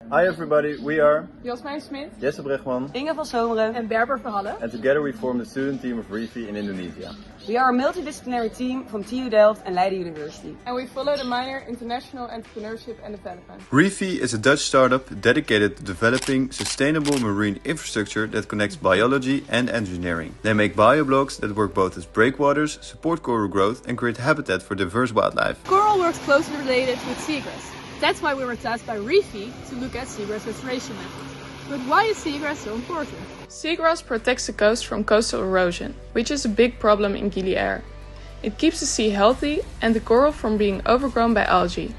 Hi everybody, we are Jasmijn Smit, Jesse Brechtman, Inge van Zomeren. en Berber Verhalle. and together we form the student team of Reefy in Indonesia. We are a multidisciplinary team from TU Delft and Leiden University. And we follow the minor International Entrepreneurship and Development. Reefy is a Dutch startup dedicated to developing sustainable marine infrastructure that connects biology and engineering. They make bioblocks that work both as breakwaters, support coral growth and create habitat for diverse wildlife. Coral works closely related with seagrass. That's why we were tasked by Reefy to look at seagrass restoration methods. But why is seagrass so important? Seagrass protects the coast from coastal erosion, which is a big problem in Gili Air. It keeps the sea healthy and the coral from being overgrown by algae.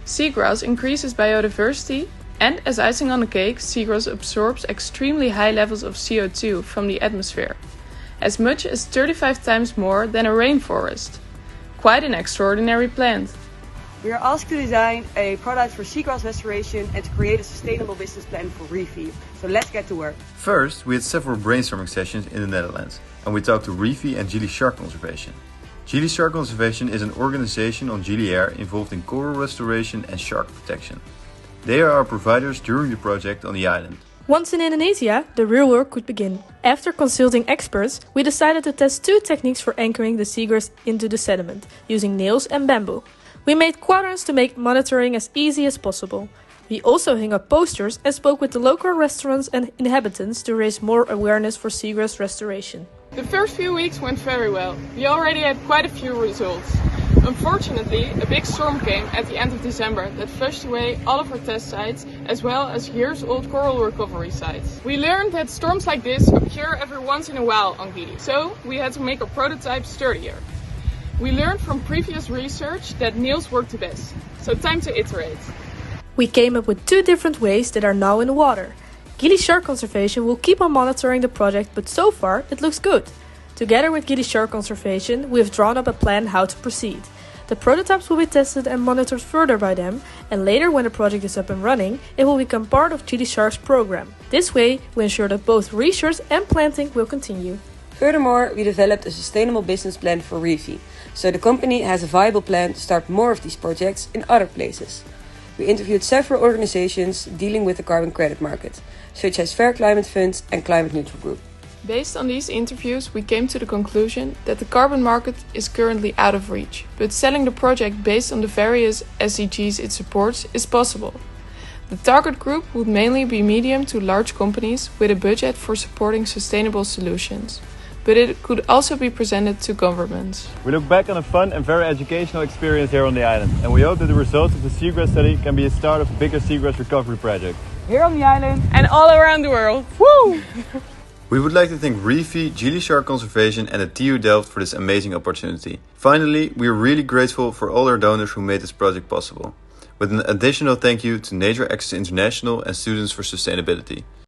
Seagrass increases biodiversity, and as icing on the cake, seagrass absorbs extremely high levels of CO2 from the atmosphere, as much as 35 times more than a rainforest. Quite an extraordinary plant. We are asked to design a product for seagrass restoration and to create a sustainable business plan for Reefy. So let's get to work. First, we had several brainstorming sessions in the Netherlands, and we talked to Reefy and Gili Shark Conservation. Gili Shark Conservation is an organization on Gili Air involved in coral restoration and shark protection. They are our providers during the project on the island. Once in Indonesia, the real work could begin. After consulting experts, we decided to test two techniques for anchoring the seagrass into the sediment, using nails and bamboo. We made quadrants to make monitoring as easy as possible. We also hung up posters and spoke with the local restaurants and inhabitants to raise more awareness for seagrass restoration. The first few weeks went very well. We already had quite a few results. Unfortunately, a big storm came at the end of December that flushed away all of our test sites as well as years-old coral recovery sites. We learned that storms like this occur every once in a while on Gili, so we had to make our prototype sturdier. We learned from previous research that nails work the best, so time to iterate. We came up with two different ways that are now in the water. Gili Shark Conservation will keep on monitoring the project, but so far it looks good. Together with Gili Shark Conservation, we have drawn up a plan how to proceed. The prototypes will be tested and monitored further by them, and later when the project is up and running, it will become part of Gili Shark's program. This way, we ensure that both research and planting will continue. Furthermore, we developed a sustainable business plan for Reefy, so the company has a viable plan to start more of these projects in other places. We interviewed several organizations dealing with the carbon credit market, such as Fair Climate Fund and Climate Neutral Group. Based on these interviews, we came to the conclusion that the carbon market is currently out of reach, but selling the project based on the various SDGs it supports is possible. The target group would mainly be medium to large companies with a budget for supporting sustainable solutions, but it could also be presented to governments. We look back on a fun and very educational experience here on the island, and we hope that the results of the seagrass study can be a start of a bigger seagrass recovery project. Here on the island And all around the world. Woo! We would like to thank Reefy, Gili Shark Conservation and the TU Delft for this amazing opportunity. Finally, we are really grateful for all our donors who made this project possible. With an additional thank you to Nature Access International and Students for Sustainability.